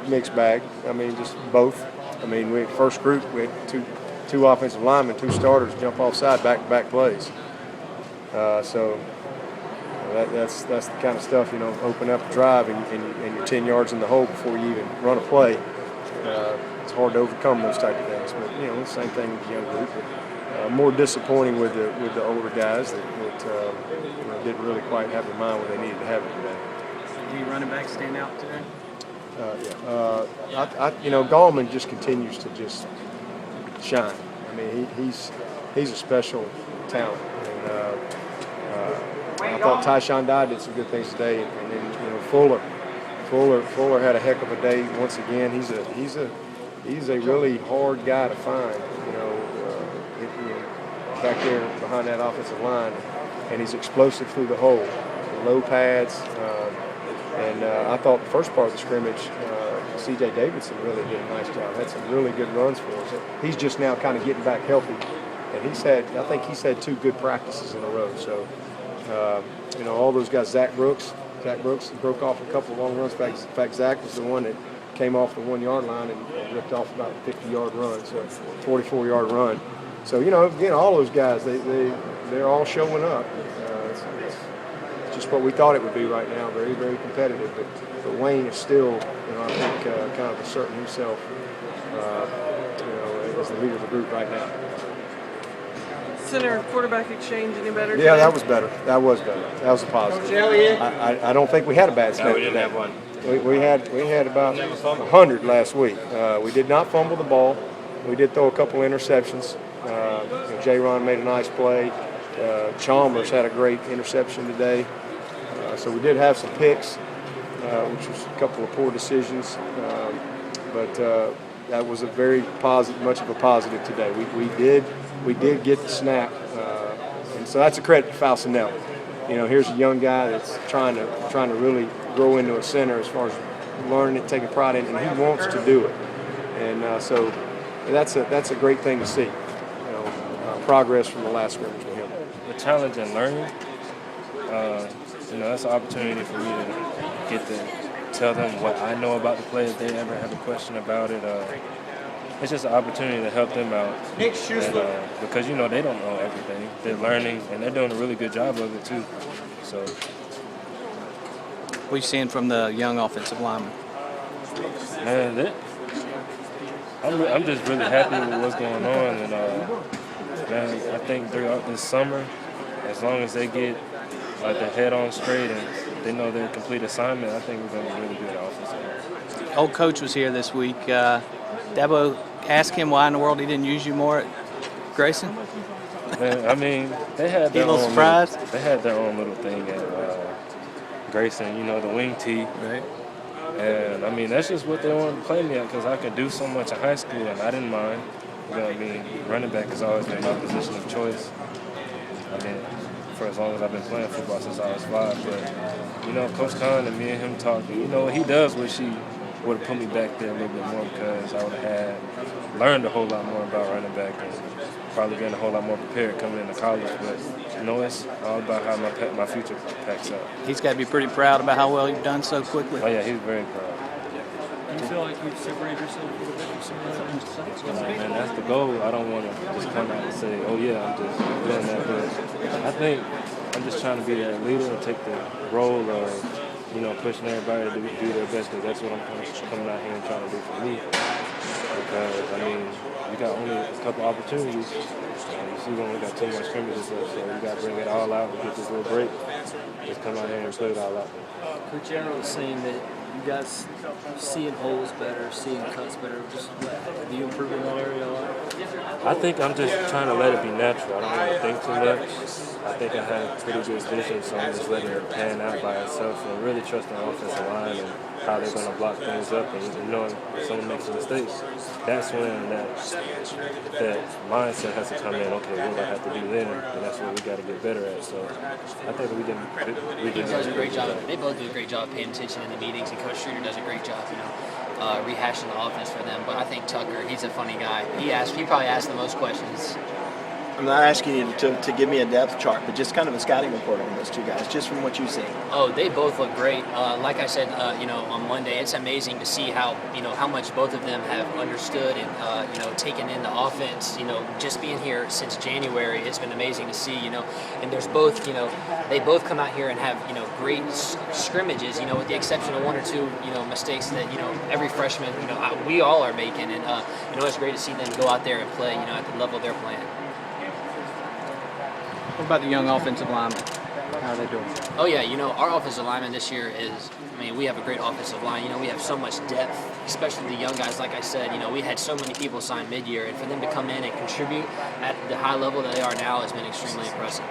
mixed bag. I mean, just both. I mean, first group, we had two offensive linemen, 2 starters jump offside back-to-back plays. So that's the kind of stuff, open up a drive and you're 10 yards in the hole before you even run a play. It's hard to overcome those type of things. But, the same thing with the young group. But, more disappointing with the older guys that didn't really quite have the mind where they needed to have it today. Any running backs stand out today? Gallman just continues to just shine. I mean, he's a special talent. And I thought Tyshawn Dye did some good things today, and then Fuller had a heck of a day once again. He's a really hard guy to find. Back there behind that offensive line, and he's explosive through the hole, low pads. And I thought the first part of the scrimmage, C.J. Davidson really did a nice job. Had some really good runs for us. He's just now kind of getting back healthy, and I think he's had 2 good practices in a row. So, all those guys. Zach Brooks broke off a couple of long runs. In fact, Zach was the one that came off the 1-yard line and ripped off about a 50-yard run, so 44-yard run. So, again, all those guys, they're all showing up. It's just what we thought it would be right now, very, very competitive. But Wayne is still, I think, kind of asserting himself, as the leader of the group right now. Center quarterback exchange any better? Yeah, that was better. That was a positive. I don't think we had a bad snap. No, we didn't have one. We had about 100 last week. We did not fumble the ball. We did throw a couple interceptions. J-Ron made a nice play. Chalmers had a great interception today. So we did have some picks, which was a couple of poor decisions. But that was a very positive, much of a positive today. We did get the snap, and so that's a credit to Falcinelli. Here's a young guy that's trying to really grow into a center as far as learning it, taking pride in it, and he wants to do it. And so that's a great thing to see. Progress from the last scrimmage with him. The challenge and learning, that's an opportunity for me to get to tell them what I know about the play if they ever have a question about it. It's just an opportunity to help them out. And, because, they don't know everything. They're learning, and they're doing a really good job of it, too. So, What are you seeing from the young offensive lineman? Man, I'm just really happy with what's going on. And, man, I think throughout this summer, as long as they get their head on straight and they know their complete assignment, I think we're going to be really good offensively. Old coach was here this week. Dabo, asked him why in the world he didn't use you more at Grayson. Man, I mean, they had their own surprised. They had their own little thing at Grayson. The wing tee. Right. And I mean, that's just what they wanted to play me at because I could do so much in high school and I didn't mind. Running back has always been my position of choice. I mean, for as long as I've been playing football since I was 5. But, Coach Khan and me and him talking, what he does wish he would have put me back there a little bit more because I would have learned a whole lot more about running back and probably been a whole lot more prepared coming into college. But, it's all about how my future packs up. He's got to be pretty proud about how well you've done so quickly. Oh, yeah, he's very proud. Do you feel like you've separated yourself a little bit from some of the other Man, that's the goal. I don't want to just come out and say, oh, yeah, I'm just doing that. But I think I'm just trying to be that leader and take the role of, pushing everybody to do their best because that's what I'm coming out here and trying to do for me. Because, we got only a couple opportunities. You see, we only got 2 more scrimmages left, so we got to bring it all out and get this little break. Just come out here and put it all out there. Coach Aaron was saying that you guys seeing holes better, seeing cuts better. Do you improve in that area a lot? I think I'm just trying to let it be natural. I don't want to think too much. I think I have pretty good vision, so I'm just letting it pan out by itself and really trusting the offensive line and how they're going to block things up and knowing if someone makes a mistake. That's when that mindset has to come in. Okay, what do I have to do then? And that's what we got to get better at. So I think we can does a great job. They both do a great job paying attention in the meetings, and Coach Schroeder does a great job, rehashing the offense for them. But I think Tucker, he's a funny guy. He probably asks the most questions I'm not asking you to give me a depth chart, but just kind of a scouting report on those two guys, just from what you've seen. Oh, they both look great. Like I said, on Monday, it's amazing to see how much both of them have understood and taken in the offense. Just being here since January, it's been amazing to see. And there's both. They both come out here and have great scrimmages. With the exception of one or two mistakes that every freshman we all are making, and it's great to see them go out there and play at the level they're playing. What about the young offensive linemen? How are they doing? Oh yeah, our offensive lineman this year we have a great offensive line. We have so much depth, especially the young guys. Like I said, we had so many people sign mid-year, and for them to come in and contribute at the high level that they are now has been extremely impressive.